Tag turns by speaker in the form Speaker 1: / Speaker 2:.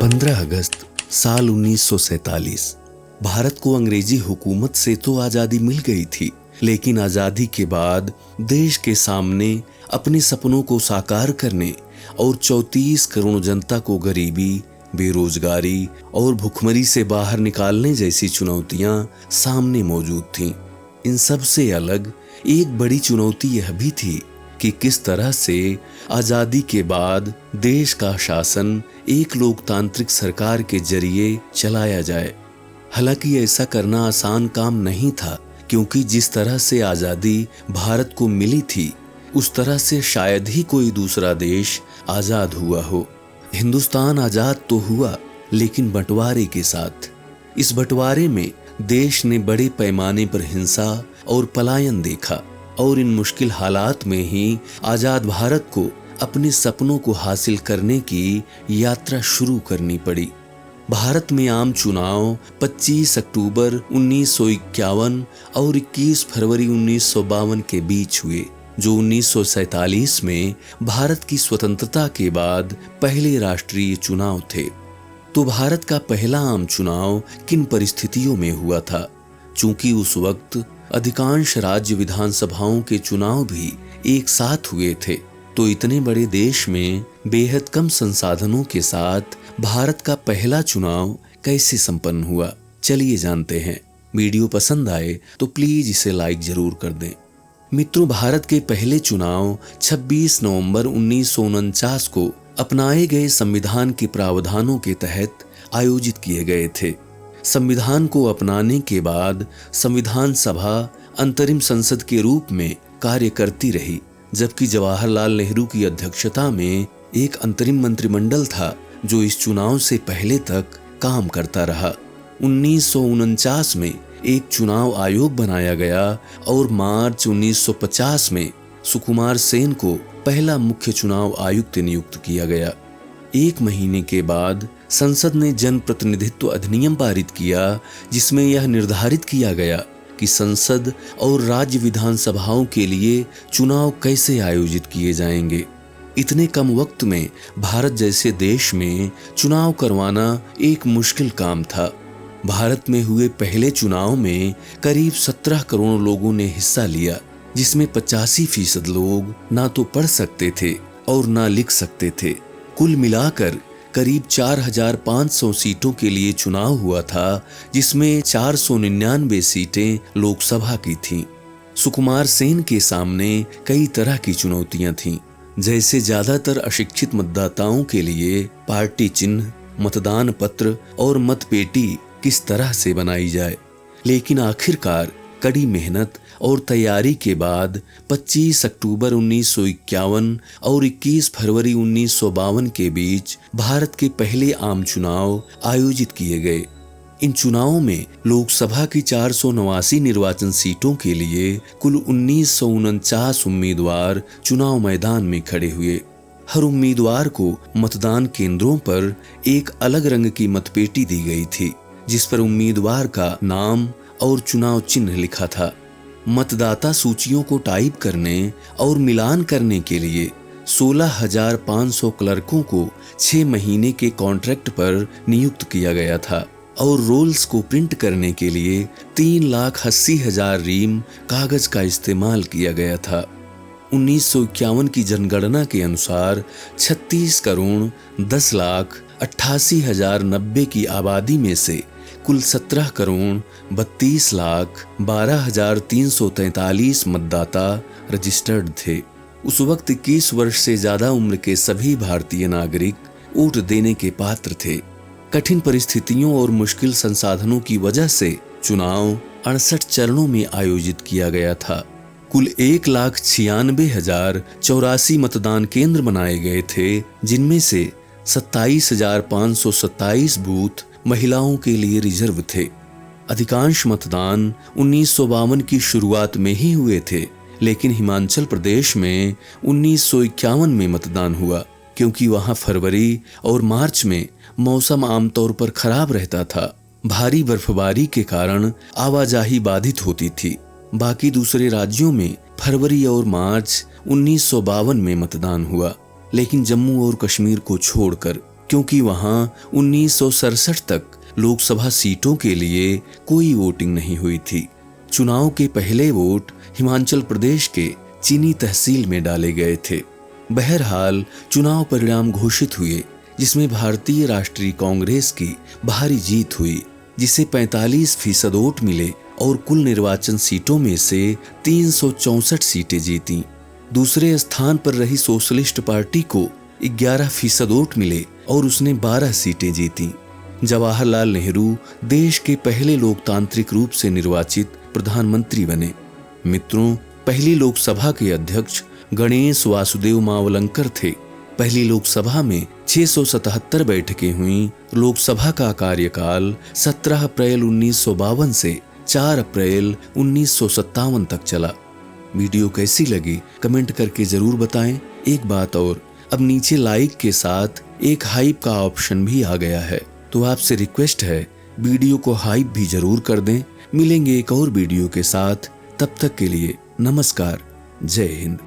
Speaker 1: 15 अगस्त साल 1947। भारत को अंग्रेजी हुकूमत से तो आजादी मिल गई थी, लेकिन आजादी के बाद देश के सामने अपने सपनों को साकार करने और 34 करोड़ जनता को गरीबी, बेरोजगारी और भुखमरी से बाहर निकालने जैसी चुनौतियां सामने मौजूद थीं। इन सब से अलग एक बड़ी चुनौती यह भी थी कि किस तरह से आजादी के बाद देश का शासन एक लोकतांत्रिक सरकार के जरिए चलाया जाए। हालांकि ऐसा करना आसान काम नहीं था, क्योंकि जिस तरह से आजादी भारत को मिली थी उस तरह से शायद ही कोई दूसरा देश आजाद हुआ हो। हिंदुस्तान आजाद तो हुआ, लेकिन बंटवारे के साथ। इस बंटवारे में देश ने बड़े पैमाने पर हिंसा और पलायन देखा, और इन मुश्किल हालात में ही आजाद भारत को अपने सपनों को हासिल करने की यात्रा शुरू करनी पड़ी। भारत में आम चुनाव 25 अक्टूबर 1951 और 21 फरवरी 1952 के बीच हुए, जो 1947 में भारत की स्वतंत्रता के बाद पहले राष्ट्रीय चुनाव थे। तो भारत का पहला आम चुनाव किन परिस्थितियों में हुआ था? चूंकि उस वक्त अधिकांश राज्य विधानसभाओं के चुनाव भी एक साथ हुए थे, तो इतने बड़े देश में बेहद कम संसाधनों के साथ भारत का पहला चुनाव कैसे संपन्न हुआ, चलिए जानते हैं। वीडियो पसंद आए तो प्लीज इसे लाइक जरूर कर दें। मित्रों, भारत के पहले चुनाव 26 नवंबर 1949 को अपनाए गए संविधान के प्रावधानों के तहत आयोजित किए गए थे। संविधान को अपनाने के बाद संविधान सभा अंतरिम संसद के रूप में कार्य करती रही, जबकि जवाहरलाल नेहरू की अध्यक्षता में एक अंतरिम मंत्रिमंडल था जो इस चुनाव से पहले तक काम करता रहा। 1949 में एक चुनाव आयोग बनाया गया और मार्च 1950 में सुकुमार सेन को पहला मुख्य चुनाव आयुक्त नियुक्त किया गया। एक महीने के बाद संसद ने जनप्रतिनिधित्व अधिनियम पारित किया, जिसमें यह निर्धारित किया गया कि संसद और राज्य विधानसभाओं के लिए चुनाव कैसे आयोजित किए जाएंगे। इतने कम वक्त में भारत जैसे देश में चुनाव करवाना एक मुश्किल काम था। भारत में हुए पहले चुनाव में करीब 17 करोड़ लोगों ने हिस्सा लिया, जिसमें 85% लोग ना तो पढ़ सकते थे और ना लिख सकते थे। कुल मिलाकर करीब 4500 सीटों के लिए चुनाव हुआ था, जिसमें 499 सीटें लोकसभा की थीं। सुकुमार सेन के सामने कई तरह की चुनौतियां थीं, जैसे ज्यादातर अशिक्षित मतदाताओं के लिए पार्टी चिन्ह, मतदान पत्र और मतपेटी किस तरह से बनाई जाए। लेकिन आखिरकार कड़ी मेहनत और तैयारी के बाद 25 अक्टूबर 1951 और 21 फरवरी 1952 के बीच भारत के पहले आम चुनाव आयोजित किए गए। इन चुनावों में लोकसभा की 489 निर्वाचन सीटों के लिए कुल 1949 उम्मीदवार चुनाव मैदान में खड़े हुए। हर उम्मीदवार को मतदान केंद्रों पर एक अलग रंग की मतपेटी दी गई थी, जिस पर उम्मीदवार का नाम और चुनाव चिन्ह लिखा था। मतदाता सूचियों को टाइप करने और मिलान करने के लिए 16,500 क्लर्कों को 6 महीने के कॉन्ट्रैक्ट पर नियुक्त किया गया था, और रोल्स को प्रिंट करने के लिए 3,80,000 रीम कागज का इस्तेमाल किया गया था। 1951 की जनगणना के अनुसार 36 करोड़ 10,88,090 की आबादी में से कुल 17 करोड़ 32,12,343 मतदाता रजिस्टर्ड थे। उस वक्त 21 वर्ष से ज्यादा उम्र के सभी भारतीय नागरिक वोट देने के पात्र थे। कठिन परिस्थितियों और मुश्किल संसाधनों की वजह से चुनाव 68 चरणों में आयोजित किया गया था। कुल 1,96,084 मतदान केंद्र बनाए गए थे, जिनमें से 27,527 बूथ महिलाओं के लिए रिजर्व थे। अधिकांश मतदान 1952 की शुरुआत में ही हुए थे, लेकिन हिमाचल प्रदेश में 1951 में मतदान हुआ, क्योंकि वहां फरवरी और मार्च में मौसम आमतौर पर खराब रहता था। भारी बर्फबारी के कारण आवाजाही बाधित होती थी। बाकी दूसरे राज्यों में फरवरी और मार्च 1952 में मतदान हुआ, लेकिन जम्मू और कश्मीर को छोड़कर, क्योंकि वहां 1967 तक लोकसभा सीटों के लिए कोई वोटिंग नहीं हुई थी। चुनाव के पहले वोट हिमाचल प्रदेश के चीनी तहसील में डाले गए थे। बहरहाल चुनाव परिणाम घोषित हुए, जिसमें भारतीय राष्ट्रीय कांग्रेस की भारी जीत हुई, जिसे 45% वोट मिले और कुल निर्वाचन सीटों में से 364 सीटें जीतीं। दूसरे स्थान पर रही सोशलिस्ट पार्टी को 11% वोट मिले और उसने 12 सीटें जीतीं। जवाहरलाल नेहरू देश के पहले लोकतांत्रिक रूप से निर्वाचित प्रधानमंत्री बने। मित्रों, पहली लोकसभा के अध्यक्ष गणेश वासुदेव मावलंकर थे। पहली लोकसभा में 677 बैठकें हुईं। लोकसभा का कार्यकाल 17 अप्रैल 1952 से 4 अप्रैल 1957 तक चला। वीडियो कैसी लगी कमेंट करके जरूर बताएं। एक बात और, अब नीचे लाइक के साथ एक हाइप का ऑप्शन भी आ गया है, तो आपसे रिक्वेस्ट है वीडियो को हाइप भी जरूर कर दें। मिलेंगे एक और वीडियो के साथ, तब तक के लिए नमस्कार, जय हिंद।